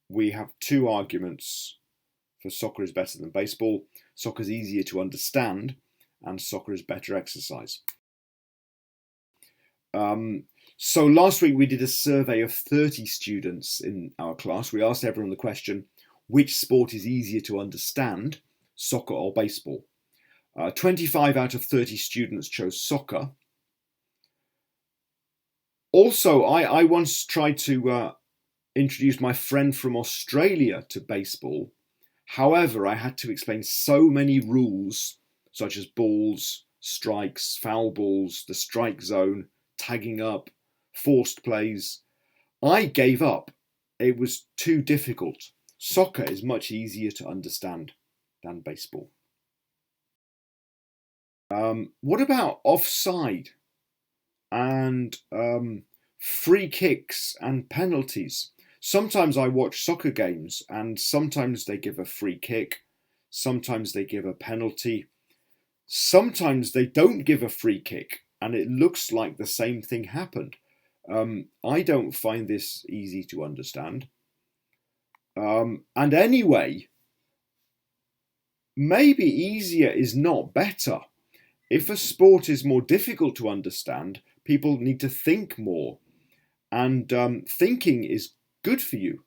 we have two arguments for soccer is better than baseball. Soccer is easier to understand, and soccer is better exercise. So last week we did a survey of 30 students in our class. We asked everyone the question, which sport is easier to understand, soccer or baseball? 25 out of 30 students chose soccer. Also, I once tried to introduce my friend from Australia to baseball. However, I had to explain so many rules, such as balls, strikes, foul balls, the strike zone, tagging up, forced plays. I gave up. It was too difficult. Soccer is much easier to understand than baseball. What about offside and free kicks and penalties? Sometimes I watch soccer games and sometimes they give a free kick, sometimes they give a penalty, sometimes they don't give a free kick and it looks like the same thing happened. I don't find this easy to understand. And anyway, maybe easier is not better. If a sport is more difficult to understand, people need to think more. And thinking is good for you.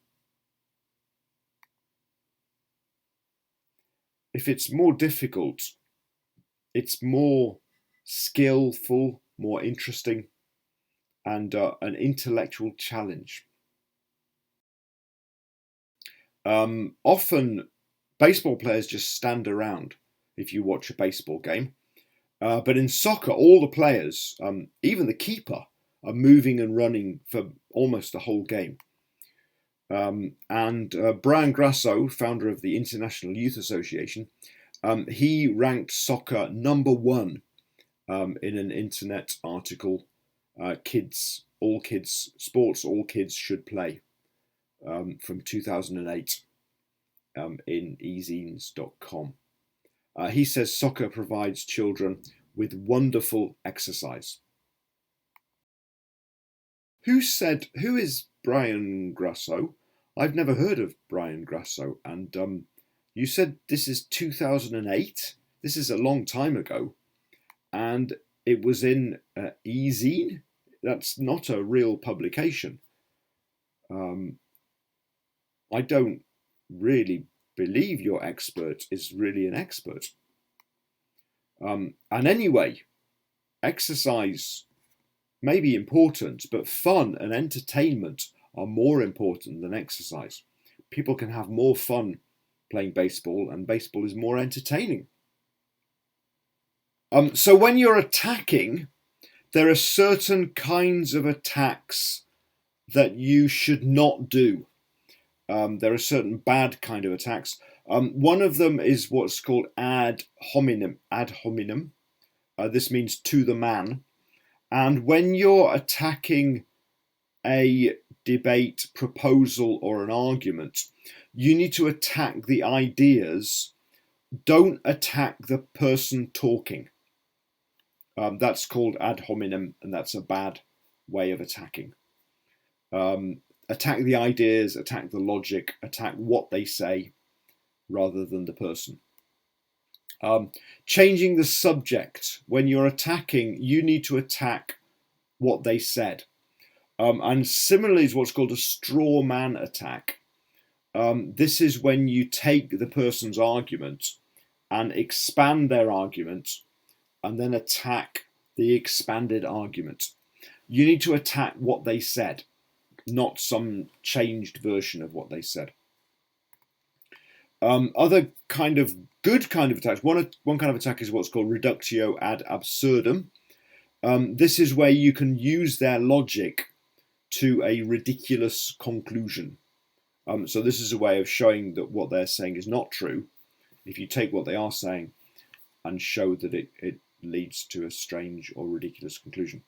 If it's more difficult, it's more skillful, more interesting, and an intellectual challenge. Often, baseball players just stand around if you watch a baseball game. But in soccer, all the players, even the keeper, are moving and running for almost the whole game. And Brian Grasso, founder of the International Youth Association, he ranked soccer number one in an internet article, sports all kids should play, from 2008 in ezines.com. He says soccer provides children with wonderful exercise. Who is Brian Grasso? I've never heard of Brian Grasso. And you said this is 2008? This is a long time ago. And it was in ezine? That's not a real publication. I don't really believe your expert is really an expert. And anyway, exercise may be important, but fun and entertainment are more important than exercise. People can have more fun playing baseball, and baseball is more entertaining. So when you're attacking, there are certain kinds of attacks that you should not do. There are certain bad kind of attacks. One of them is what's called ad hominem. This means to the man. And when you're attacking a debate, proposal, or an argument, you need to attack the ideas. Don't attack the person talking. That's called ad hominem, and that's a bad way of attacking. Attack the ideas, attack the logic, attack what they say, rather than the person. Changing the subject. When you're attacking, you need to attack what they said. And similarly is what's called a straw man attack. This is when you take the person's argument and expand their argument and then attack the expanded argument. You need to attack what they said, not some changed version of what they said. Other kind of good kind of attacks. One kind of attack is what's called reductio ad absurdum. This is where you can use their logic to a ridiculous conclusion. So this is a way of showing that what they're saying is not true. If you take what they are saying and show that it leads to a strange or ridiculous conclusion.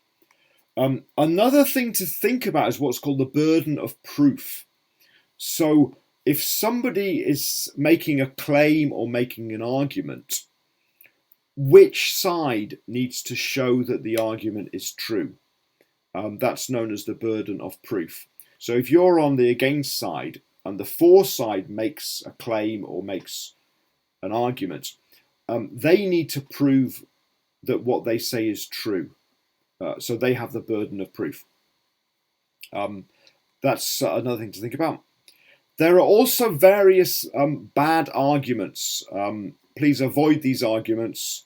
Another thing to think about is what's called the burden of proof. So if somebody is making a claim or making an argument, which side needs to show that the argument is true? That's known as the burden of proof. So if you're on the against side, and the for side makes a claim or makes an argument, they need to prove that what they say is true. So they have the burden of proof. That's another thing to think about. There are also various bad arguments. Please avoid these arguments.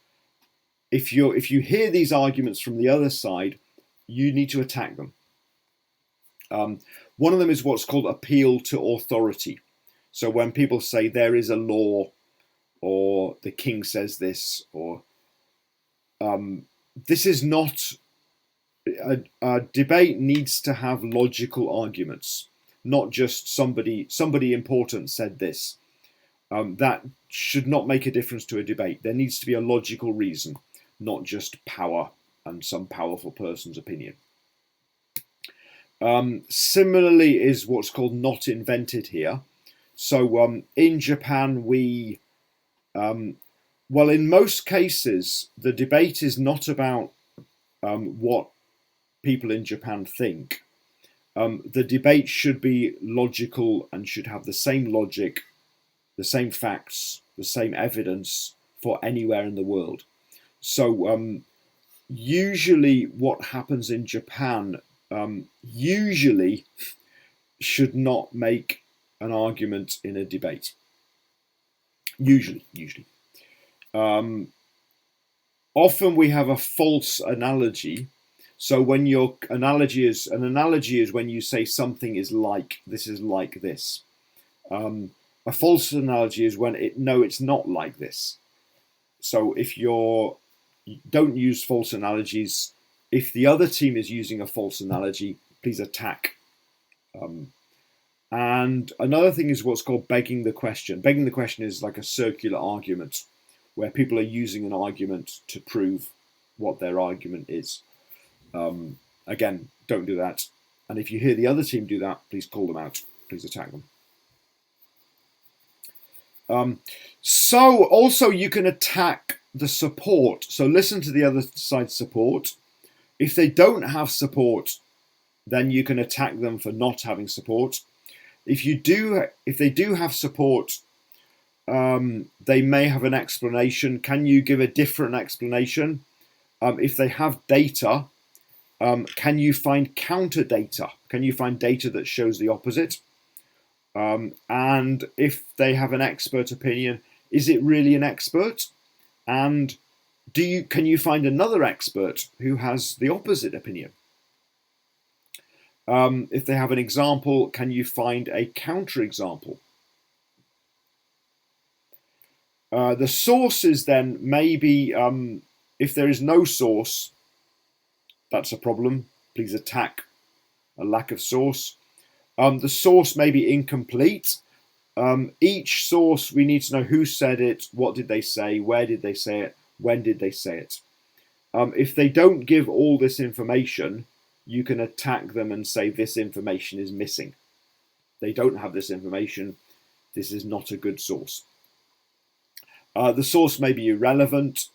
If you hear these arguments from the other side, you need to attack them. One of them is what's called appeal to authority. So when people say there is a law, or the king says this, or this is not a debate needs to have logical arguments, not just somebody important said this. That should not make a difference to a debate. There needs to be a logical reason, not just power and some powerful person's opinion. Similarly is what's called not invented here. So in Japan, we, well, in most cases, the debate is not about what people in Japan think. The debate should be logical and should have the same logic, the same facts, the same evidence for anywhere in the world. So usually what happens in Japan usually should not make an argument in a debate. Usually. Often we have a false analogy. So when your analogy is when you say something is like this is like this. A false analogy is when it's not like this. So if don't use false analogies. If the other team is using a false analogy, please attack. And another thing is what's called begging the question. Begging the question is like a circular argument where people are using an argument to prove what their argument is. Again, don't do that. And if you hear the other team do that, please call them out. Please attack them. So also you can attack the support. So listen to the other side's support. If they don't have support, then you can attack them for not having support. If they do have support, they may have an explanation. Can you give a different explanation? If they have data, can you find counter data? Can you find data that shows the opposite? And if they have an expert opinion, is it really an expert? And can you find another expert who has the opposite opinion? If they have an example, can you find a counterexample? The sources then maybe, if there is no source, that's a problem. Please attack a lack of source. The source may be incomplete. Each source, we need to know who said it, what did they say, where did they say it, when did they say it. If they don't give all this information, you can attack them and say this information is missing. They don't have this information. This is not a good source. The source may be irrelevant.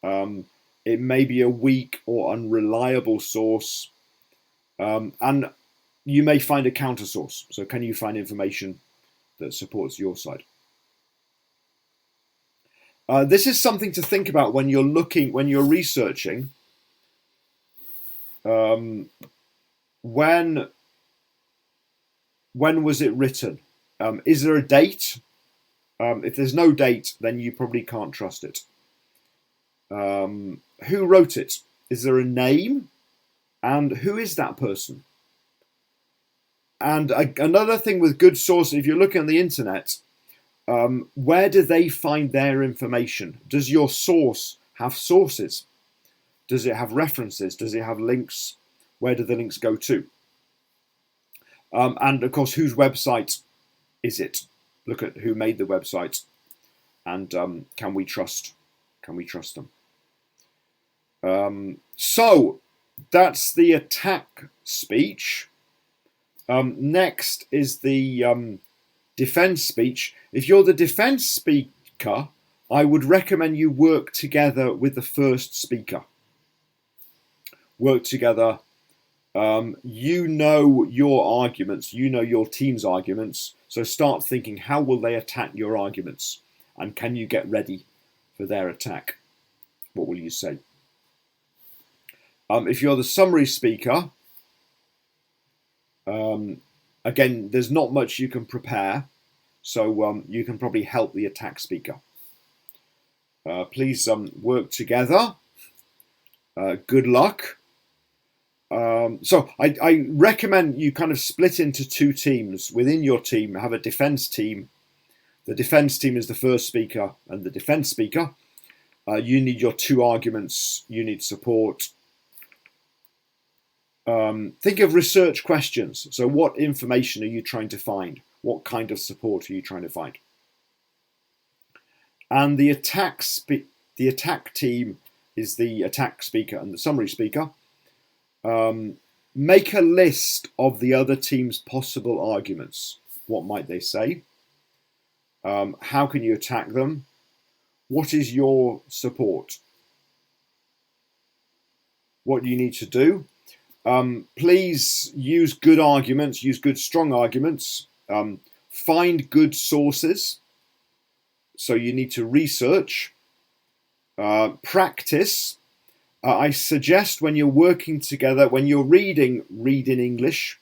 It may be a weak or unreliable source. And you may find a counter source. So can you find information that supports your side? This is something to think about when you're researching. When was it written? Is there a date? If there's no date, then you probably can't trust it. Who wrote it? Is there a name? And who is that person? And another thing with good sources, if you're looking on the internet, where do they find their information? Does your source have sources? Does it have references? Does it have links? Where do the links go to? And of course, whose website is it? Look at who made the website, and can we trust them? So that's the attack speech. Next is the defense speech. If you're the defense speaker, I would recommend you work together with the first speaker. Work together You know your arguments, you know your team's arguments, so start thinking, how will they attack your arguments? And can you get ready for their attack? What will you say? If you're the summary speaker, again, there's not much you can prepare, so you can probably help the attack speaker. Please work together. Good luck. So I recommend you kind of split into two teams. Within your team, have a defense team. The defense team is the first speaker and the defense speaker. You need your two arguments. You need support. Think of research questions. So what information are you trying to find? What kind of support are you trying to find? And the attack team is the attack speaker and the summary speaker. Make a list of the other team's possible arguments. What might they say? How can you attack them? What is your support? What do you need to do? Please use good arguments, use good strong arguments. Find good sources. So you need to research. Practice. I suggest when you're working together, when you're reading, read in English.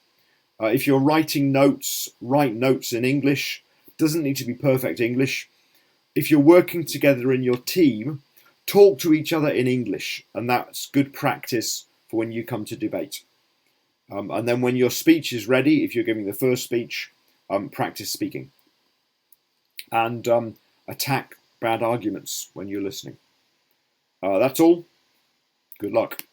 If you're writing notes, write notes in English. Doesn't need to be perfect English. If you're working together in your team, talk to each other in English, and that's good practice for when you come to debate. And then when your speech is ready, if you're giving the first speech, practice speaking. And attack bad arguments when you're listening. That's all. Good luck.